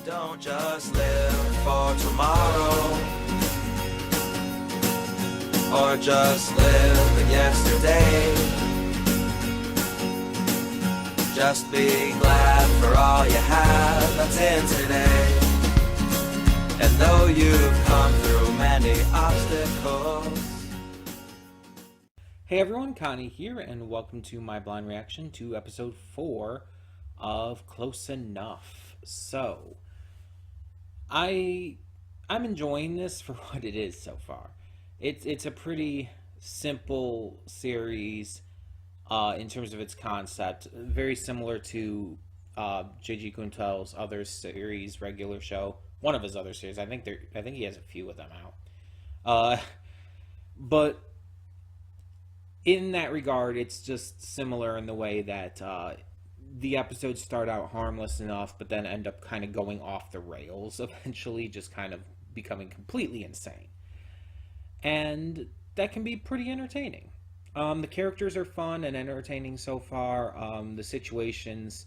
Don't just live for tomorrow, or just live in yesterday. Just be glad for all you have that's in today. And though you've come through many obstacles. Hey everyone, Connie here, and welcome to my blind reaction to episode 4 of Close Enough. So, I'm enjoying this for what it is so far. It's a pretty simple series in terms of its concept, very similar to J.G. Quintel's other series, regular show. One of his other series. I think he has a few of them out. But in that regard, it's just similar in the way that the episodes start out harmless enough, but then end up kind of going off the rails eventually, just kind of becoming completely insane. And that can be pretty entertaining. The characters are fun and entertaining so far. The situations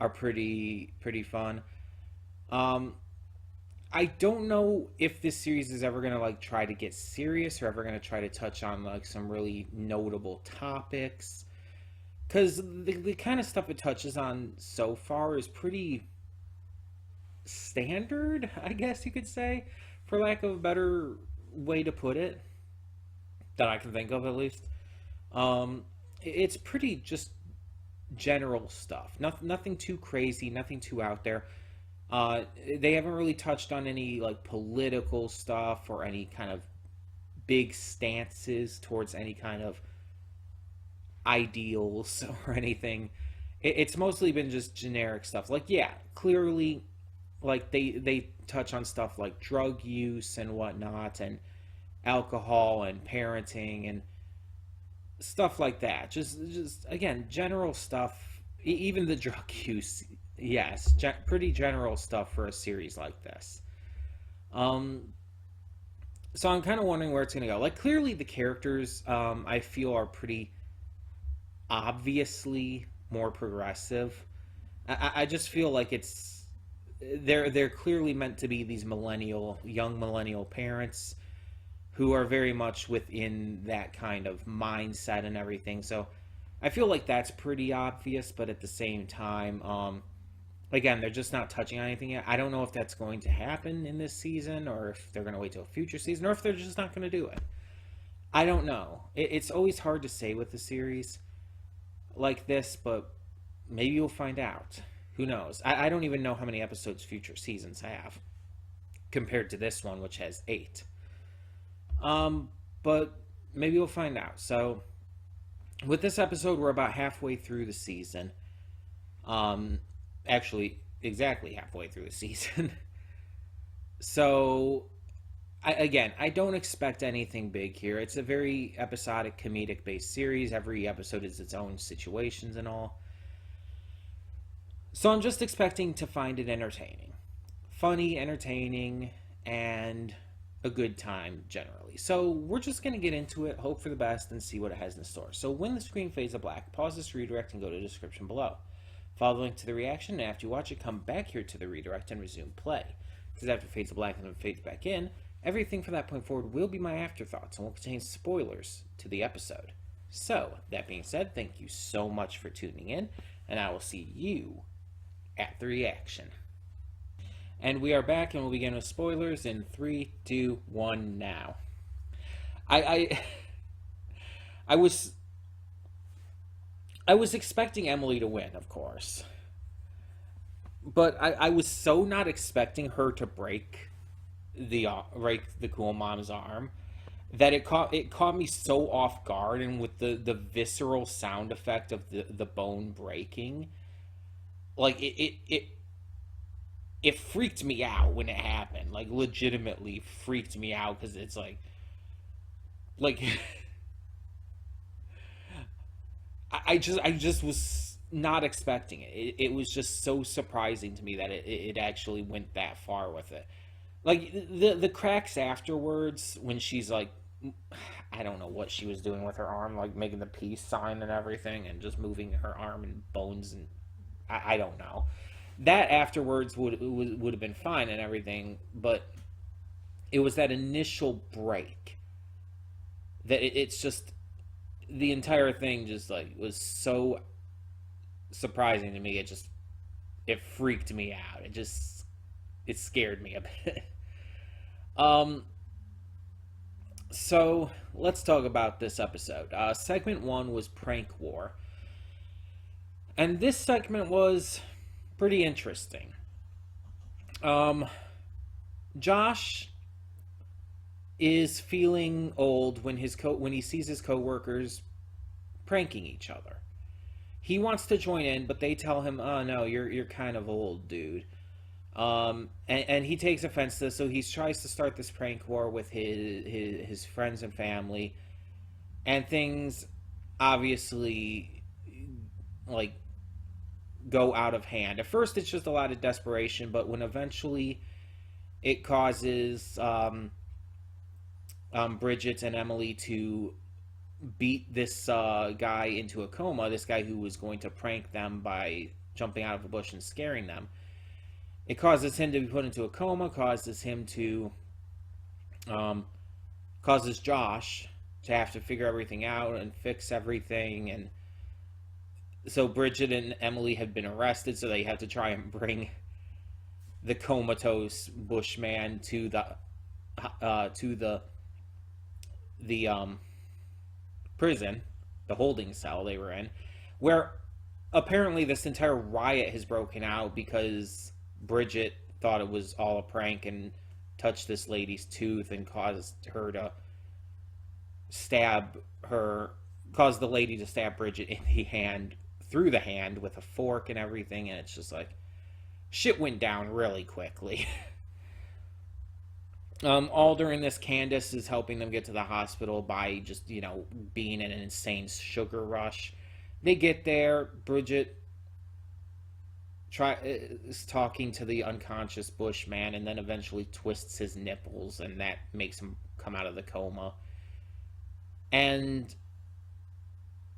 are pretty fun. I don't know if this series is ever going to like try to get serious or ever going to try to touch on like some really notable topics. Because the kind of stuff it touches on so far is pretty standard, I guess you could say, for lack of a better way to put it, that I can think of at least. It's pretty just general stuff. Nothing too crazy, nothing too out there. They haven't really touched on any like political stuff or any kind of big stances towards any kind of ideals or anything. It's mostly been just generic stuff. Like, yeah, clearly, like they touch on stuff like drug use and whatnot, and alcohol and parenting and stuff like that. Just again, general stuff. Even the drug use, yes, pretty general stuff for a series like this. So I'm kind of wondering where it's going to go. Like, clearly the characters, I feel, are pretty obviously more progressive. I just feel like they're clearly meant to be these young millennial parents who are very much within that kind of mindset and everything. So I feel like that's pretty obvious, but at the same time, again, they're just not touching on anything yet. I don't know if that's going to happen in this season, or if they're going to wait till a future season, or if they're just not going to do it. I don't know. It's always hard to say with a series like this, but maybe you'll find out. Who knows? I don't even know how many episodes future seasons have compared to this one, which has 8. But maybe we'll find out. So with this episode, we're about halfway through the season. Actually, exactly halfway through the season. So, I don't expect anything big here. It's a very episodic, comedic-based series. Every episode is its own situations and all. So I'm just expecting to find it entertaining. Funny, entertaining, and a good time, generally. So we're just going to get into it, hope for the best, and see what it has in store. So when the screen fades to black, pause this redirect and go to the description below. Follow the link to the reaction, and after you watch it, come back here to the redirect and resume play. Because after it fades to black and then fades back in, everything from that point forward will be my afterthoughts and will contain spoilers to the episode. So, that being said, thank you so much for tuning in, and I will see you at the reaction. And we are back, and we'll begin with spoilers in 3, 2, 1, now. I was expecting Emily to win, of course. But I was so not expecting her to break the cool mom's arm that it caught me so off guard, and with the visceral sound effect of the bone breaking, like it freaked me out when it happened. Like, legitimately freaked me out, because it's like I just was not expecting it. It was just so surprising to me that it actually went that far with it. Like, the cracks afterwards, when she's like, I don't know what she was doing with her arm, like making the peace sign and everything, and just moving her arm and bones, and I don't know. That afterwards would have been fine and everything, but it was that initial break that it's just the entire thing just like was so surprising to me. It freaked me out. It scared me a bit. um so let's talk about this episode. Segment 1 was Prank War. And this segment was pretty interesting. Josh is feeling old when when he sees his coworkers pranking each other. He wants to join in, but they tell him, "Oh no, you're kind of old, dude." And he takes offense to this, so he tries to start this prank war with his friends and family, and things obviously like go out of hand. At first, it's just a lot of desperation, but when eventually it causes Bridget and Emily to beat this guy into a coma, this guy who was going to prank them by jumping out of a bush and scaring them. It causes him to be put into a coma, causes Josh to have to figure everything out and fix everything. And so Bridget and Emily have been arrested, so they have to try and bring the comatose bushman to the prison, the holding cell they were in, where apparently this entire riot has broken out because Bridget thought it was all a prank and touched this lady's tooth and caused the lady to stab Bridget in the hand, through the hand with a fork and everything, and it's just like shit went down really quickly. All during this, Candace is helping them get to the hospital by just, being in an insane sugar rush. They get there, Bridget is talking to the unconscious bushman and then eventually twists his nipples, and that makes him come out of the coma. And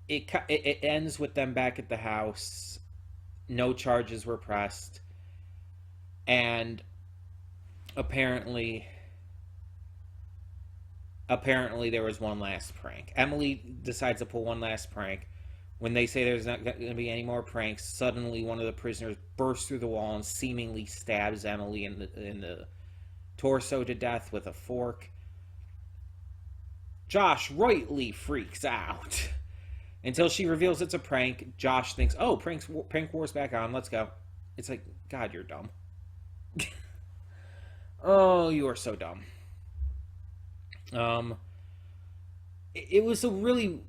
it ends with them back at the house. No charges were pressed. And apparently there was one last prank. Emily decides to pull one last prank. When they say there's not going to be any more pranks, suddenly one of the prisoners bursts through the wall and seemingly stabs Emily in the torso to death with a fork. Josh rightly freaks out until she reveals it's a prank. Josh thinks, "Oh, prank war's back on. Let's go." It's like, God, you're dumb. Oh, you are so dumb. It was a really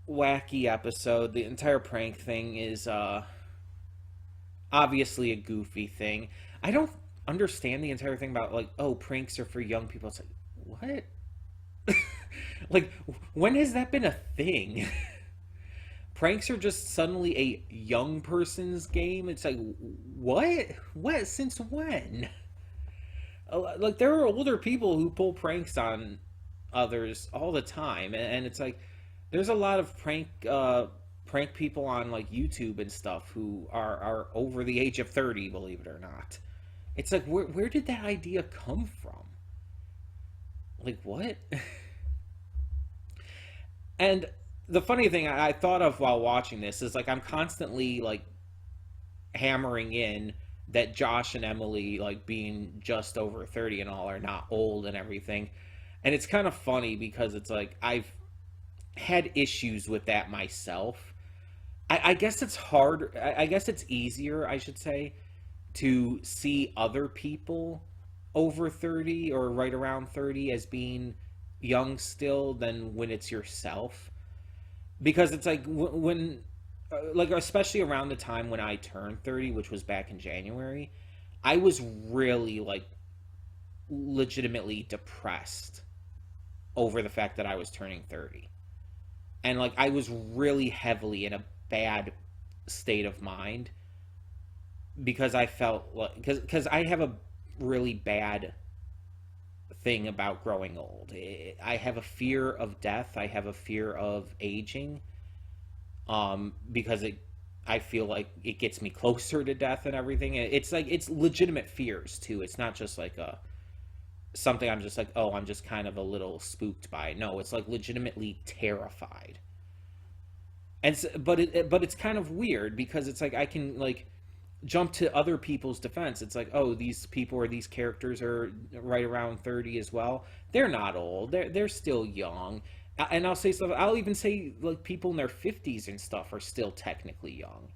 wacky episode. The entire prank thing is obviously a goofy thing. I don't understand the entire thing about pranks are for young people. It's like, what? Like, when has that been a thing? Pranks are just suddenly a young person's game. It's like, what? Since when? Like, there are older people who pull pranks on others all the time, and it's like there's a lot of prank people on like YouTube and stuff who are over the age of 30, believe it or not. It's like, where did that idea come from? Like, what? And the funny thing I thought of while watching this is, like, I'm constantly like hammering in that Josh and Emily, like, being just over 30 and all, are not old and everything. And it's kind of funny because it's like I've had issues with that myself. I guess it's hard. I guess it's easier, I should say, to see other people over 30 or right around 30 as being young still than when it's yourself. Because it's like when like, especially around the time when I turned 30, which was back in January, I was really, like, legitimately depressed over the fact that I was turning 30. And, like, I was really heavily in a bad state of mind because I felt like, because I have a really bad thing about growing old. I have a fear of death. I have a fear of aging. Because I feel like it gets me closer to death and everything. It's like it's legitimate fears too. It's not just like a something I'm just like, oh, I'm just kind of a little spooked by. No, it's like legitimately terrified. And but it's kind of weird because it's like I can like jump to other people's defense. It's like, oh, these people or these characters are right around 30 as well. They're not old. They're still young. And I'll say stuff. I'll even say like people in their 50s and stuff are still technically young.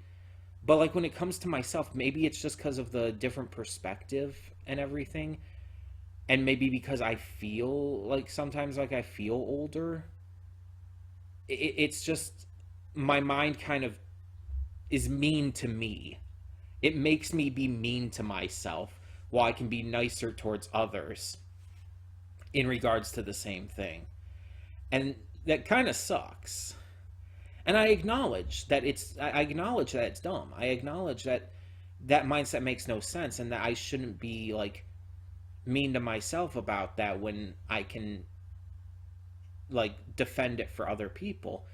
But like when it comes to myself, maybe it's just because of the different perspective and everything, and maybe because I feel like sometimes like I feel older. It's just my mind kind of is mean to me. It makes me be mean to myself while I can be nicer towards others in regards to the same thing. And that kind of sucks. And I acknowledge that I acknowledge that it's dumb. I acknowledge that that mindset makes no sense and that I shouldn't be like mean to myself about that when I can like defend it for other people.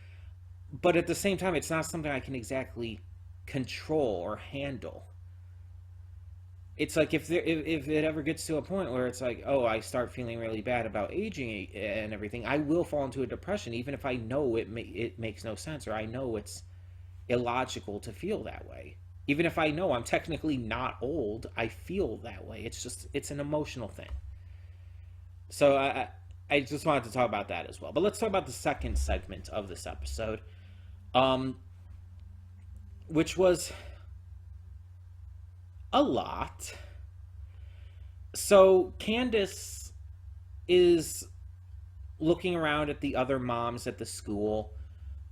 But at the same time, it's not something I can exactly control or handle. It's like if it ever gets to a point where it's like, oh, I start feeling really bad about aging and everything, I will fall into a depression, even if I know it makes no sense, or I know it's illogical to feel that way. Even if I know I'm technically not old, I feel that way. It's an emotional thing. So I just wanted to talk about that as well. But let's talk about the second segment of this episode, which was a lot. So Candace is looking around at the other moms at the school,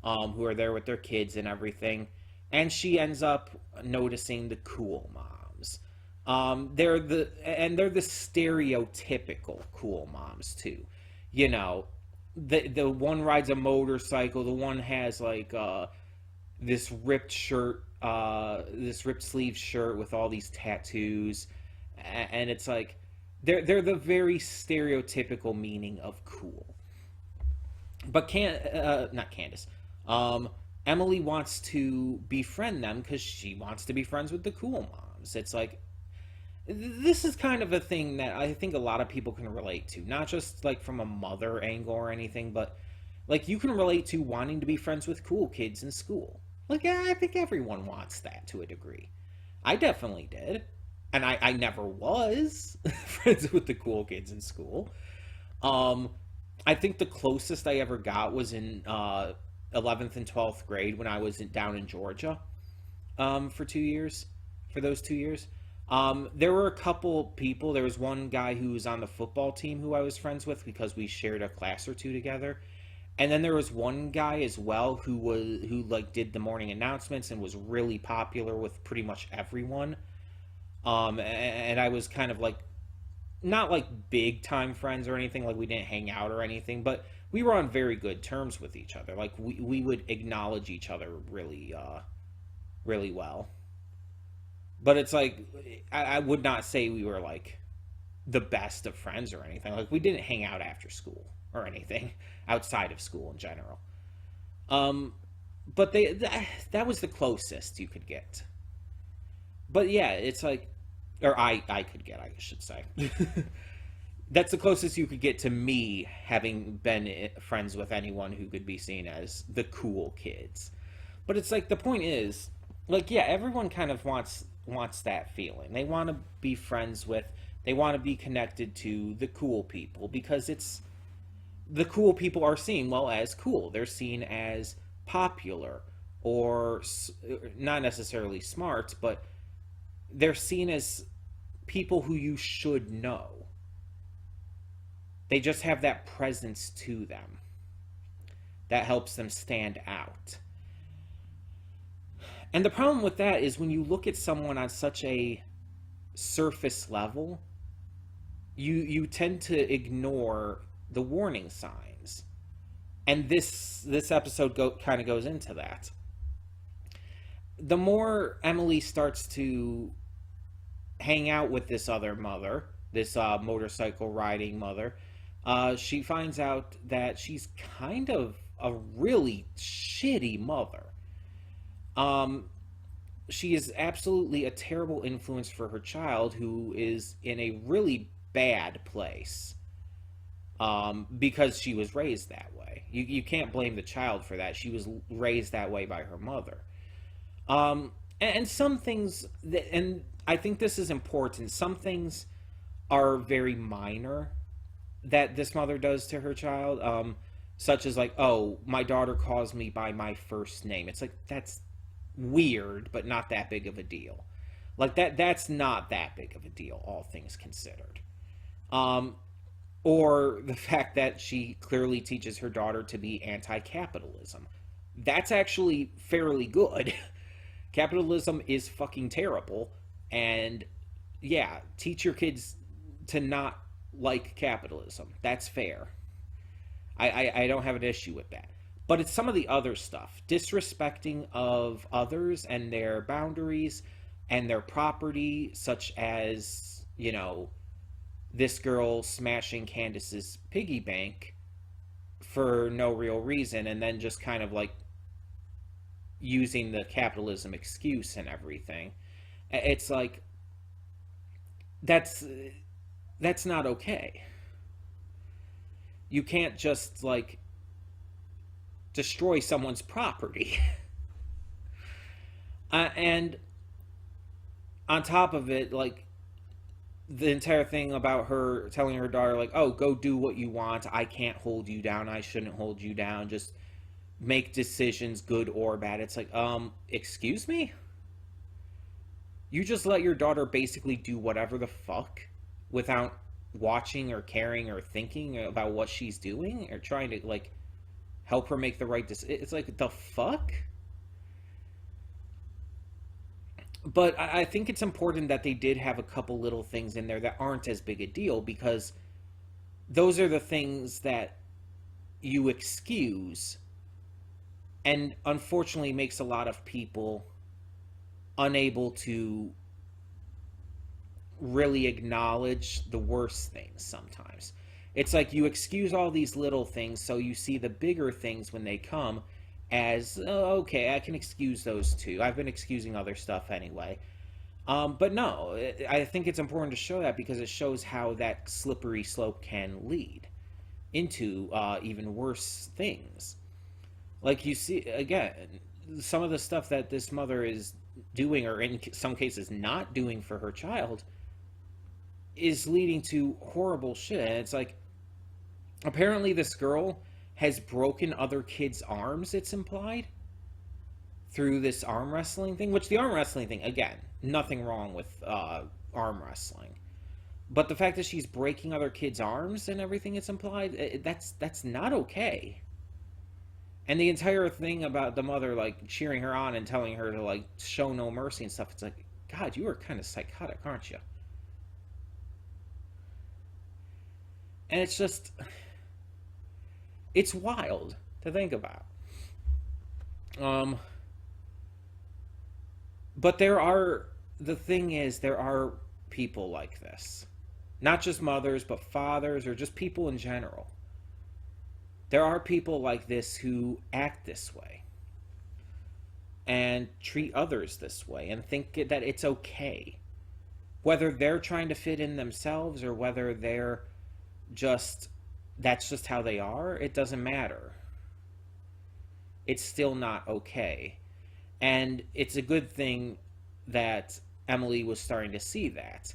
who are there with their kids and everything, and she ends up noticing the cool moms. They're the stereotypical cool moms too. You know, the one rides a motorcycle, the one has like this ripped shirt, this ripped sleeve shirt with all these tattoos, and it's like they're the very stereotypical meaning of cool. But not Candace. Emily wants to befriend them because she wants to be friends with the cool moms. It's like this is kind of a thing that I think a lot of people can relate to, not just like from a mother angle or anything, but like you can relate to wanting to be friends with cool kids in school. Like, yeah, I think everyone wants that to a degree. I definitely did. And I never was friends with the cool kids in school. I think the closest I ever got was in 11th and 12th grade when I was down in Georgia for 2 years, for those 2 years. There were a couple people. There was one guy who was on the football team who I was friends with because we shared a class or two together. And then there was one guy as well who like did the morning announcements and was really popular with pretty much everyone. And I was kind of like not like big time friends or anything, like we didn't hang out or anything, but we were on very good terms with each other. Like we would acknowledge each other really really well. But it's like I would not say we were like the best of friends or anything. Like we didn't hang out after school or anything outside of school in general. But that was the closest you could get. But yeah, it's like, or I could get, I should say. That's the closest you could get to me having been friends with anyone who could be seen as the cool kids. But it's like the point is, like, yeah, everyone kind of wants that feeling. They want to be friends with, they want to be connected to the cool people because it's the cool people are seen well as cool. They're seen as popular or not necessarily smart, but they're seen as people who you should know. They just have that presence to them that helps them stand out. And the problem with that is when you look at someone on such a surface level, you tend to ignore the warning signs. And this episode kind of goes into that. The more Emily starts to hang out with this other mother, this motorcycle riding mother, she finds out that she's kind of a really shitty mother. she is absolutely a terrible influence for her child, who is in a really bad place, because she was raised that way. You can't blame the child for that. She was raised that way by her mother. And some things, and I think this is important, some things are very minor that this mother does to her child, such as like, oh, my daughter calls me by my first name. It's like, that's weird, but not that big of a deal. Like that's not that big of a deal, all things considered. Um, or the fact that she clearly teaches her daughter to be anti-capitalism. That's actually fairly good. Capitalism is fucking terrible, and yeah, teach your kids to not like capitalism. That's fair. I don't have an issue with that. But it's some of the other stuff, disrespecting of others and their boundaries and their property, such as, this girl smashing Candace's piggy bank for no real reason, and then just kind of like using the capitalism excuse and everything. It's like, that's not okay. You can't just like destroy someone's property. And on top of it, like, the entire thing about her telling her daughter, like, oh, go do what you want, I can't hold you down, I shouldn't hold you down, just make decisions, good or bad. It's like, excuse me? You just let your daughter basically do whatever the fuck without watching or caring or thinking about what she's doing, or trying to like help her make the right decision. It's like, the fuck? But I think it's important that they did have a couple little things in there that aren't as big a deal, because those are the things that you excuse, and unfortunately makes a lot of people unable to really acknowledge the worst things sometimes. It's like you excuse all these little things, so you see the bigger things when they come as, oh, okay, I can excuse those too. I've been excusing other stuff anyway. But no, I think it's important to show that, because it shows how that slippery slope can lead into even worse things. Like, you see, again, some of the stuff that this mother is doing, or in some cases not doing for her child, is leading to horrible shit. And it's like, apparently this girl has broken other kids' arms, it's implied, through this arm wrestling thing. Which, the arm wrestling thing, again, nothing wrong with arm wrestling. But the fact that she's breaking other kids' arms and everything, it's implied, that's not okay. And the entire thing about the mother, like, cheering her on and telling her to, like, show no mercy and stuff, it's like, God, you are kind of psychotic, aren't you? And it's just, it's wild to think about. But the thing is, there are people like this. Not just mothers, but fathers, or just people in general. There are people like this who act this way and treat others this way and think that it's okay. Whether they're trying to fit in themselves, or whether they're that's just how they are, it doesn't matter. It's still not okay. And it's a good thing that Emily was starting to see that.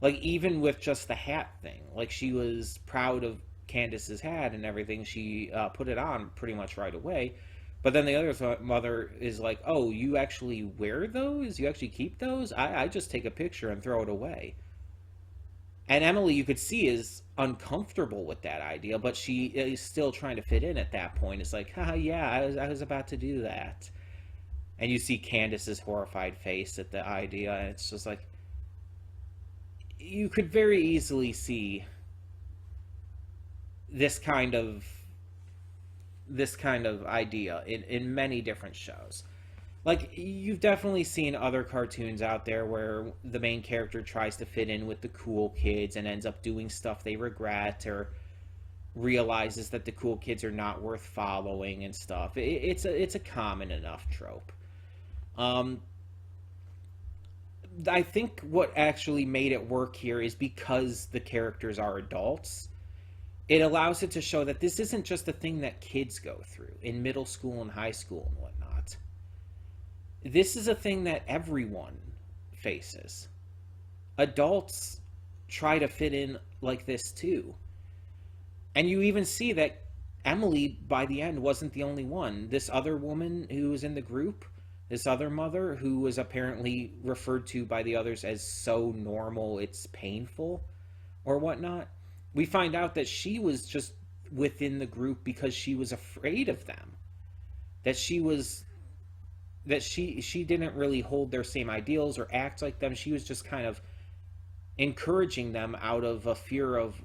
Like, even with just the hat thing, like, she was proud of Candace's hat and everything. She put it on pretty much right away. But then the other mother is like, oh, you actually wear those? You actually keep those? I just take a picture and throw it away. And Emily, you could see, is uncomfortable with that idea, but she is still trying to fit in at that point. It's like, yeah, I was about to do that. And you see Candace's horrified face at the idea, and it's just like, you could very easily see this kind of idea in many different shows. Like, you've definitely seen other cartoons out there where the main character tries to fit in with the cool kids and ends up doing stuff they regret, or realizes that the cool kids are not worth following and stuff. It's a common enough trope. I think what actually made it work here is because the characters are adults. It allows it to show that this isn't just a thing that kids go through in middle school and high school and whatnot. This is a thing that everyone faces. Adults try to fit in like this too. And you even see that Emily, by the end, wasn't the only one. This other woman who was in the group, this other mother who was apparently referred to by the others as so normal it's painful or whatnot, we find out that she was just within the group because she was afraid of them. That she didn't really hold their same ideals or act like them. She was just kind of encouraging them out of a fear of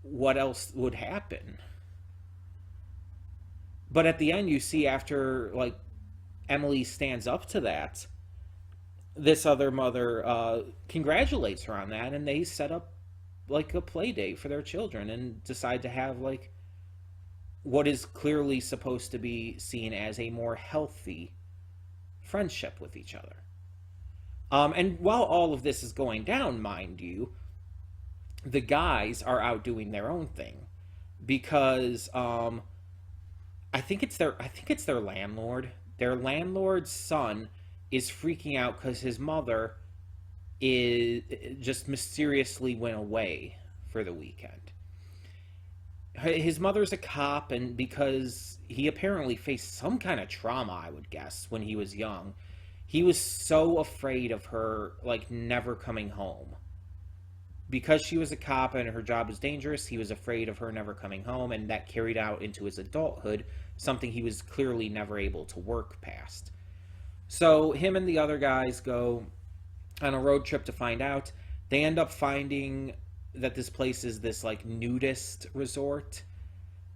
what else would happen. But at the end, you see, after like Emily stands up to that, this other mother congratulates her on that, and they set up like a play date for their children and decide to have like what is clearly supposed to be seen as a more healthy friendship with each other. And while all of this is going down, mind you, the guys are out doing their own thing because I think it's their landlord. Their landlord's son is freaking out because his mother is just mysteriously went away for the weekend. His mother's a cop, and because he apparently faced some kind of trauma, I would guess, when he was young, he was so afraid of her like never coming home. Because she was a cop and her job was dangerous, he was afraid of her never coming home, and that carried out into his adulthood, something he was clearly never able to work past. So him and the other guys go on a road trip to find out. They end up finding that this place is this like nudist resort.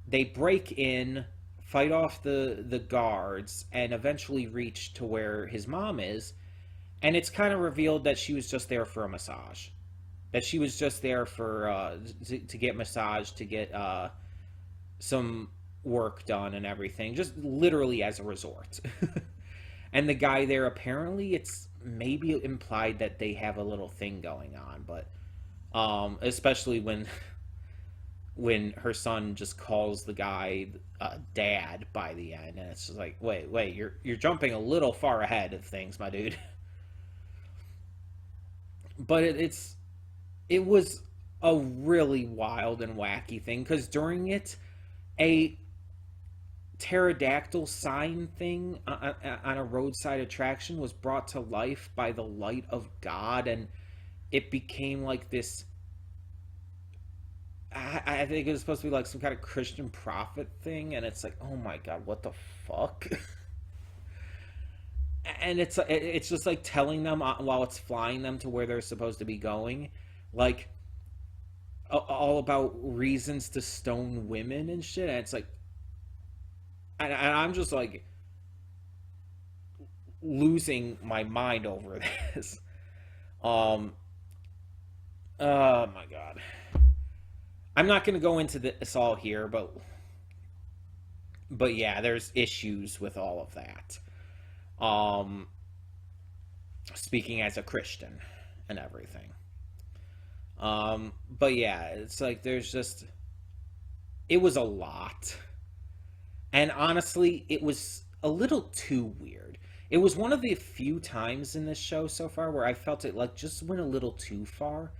They break in, fight off the guards, and eventually reach to where his mom is. And it's kind of revealed that she was just there for a massage. That she was just there for to get massaged, to get some work done and everything, just literally as a resort. And the guy there, apparently it's maybe implied that they have a little thing going on, but especially when her son just calls the guy dad by the end, and it's just like, wait, you're jumping a little far ahead of things, my dude. But it was a really wild and wacky thing, because during it, a pterodactyl sign thing on a roadside attraction was brought to life by the light of God, and it became like this, I think it was supposed to be like some kind of Christian prophet thing, and it's like, oh my God, what the fuck? And it's just like telling them while it's flying them to where they're supposed to be going, like all about reasons to stone women and shit. And it's like, and I'm just like losing my mind over this. Oh my God. I'm not going to go into this all here, but yeah, there's issues with all of that. Speaking as a Christian and everything. But yeah, it's like there's just, it was a lot. And honestly, it was a little too weird. It was one of the few times in this show so far where I felt it like just went a little too far.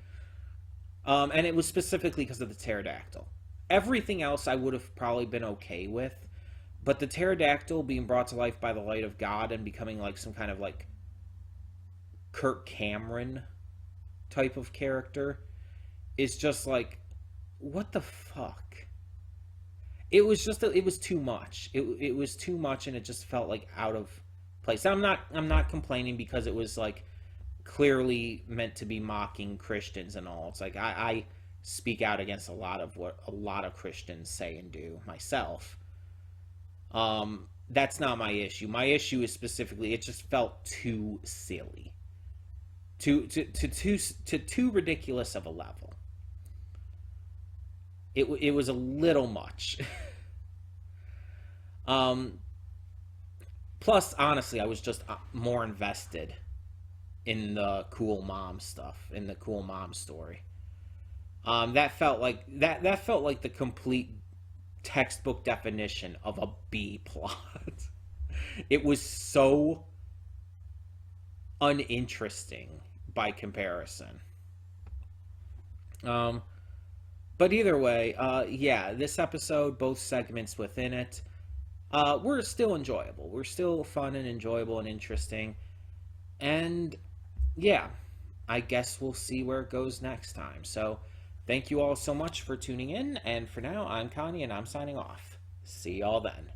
And it was specifically because of the pterodactyl. Everything else I would have probably been okay with, but the pterodactyl being brought to life by the light of God and becoming like some kind of like Kirk Cameron type of character is just like, what the fuck? It was just, it was too much. It was too much, and it just felt like out of place. I'm not complaining, because it was like clearly meant to be mocking Christians and all. It's like I speak out against a lot of what a lot of Christians say and do myself. That's not my issue. My issue is specifically, it just felt too silly, too ridiculous of a level. It was a little much. Plus, honestly, I was just more invested in the cool mom stuff, in the cool mom story. That felt like that felt like the complete textbook definition of a B plot. It was so uninteresting by comparison. But either way, yeah, this episode, both segments within it, were still enjoyable. We're still fun and enjoyable and interesting. And yeah, I guess we'll see where it goes next time. So thank you all so much for tuning in. And for now, I'm Connie and I'm signing off. See y'all then.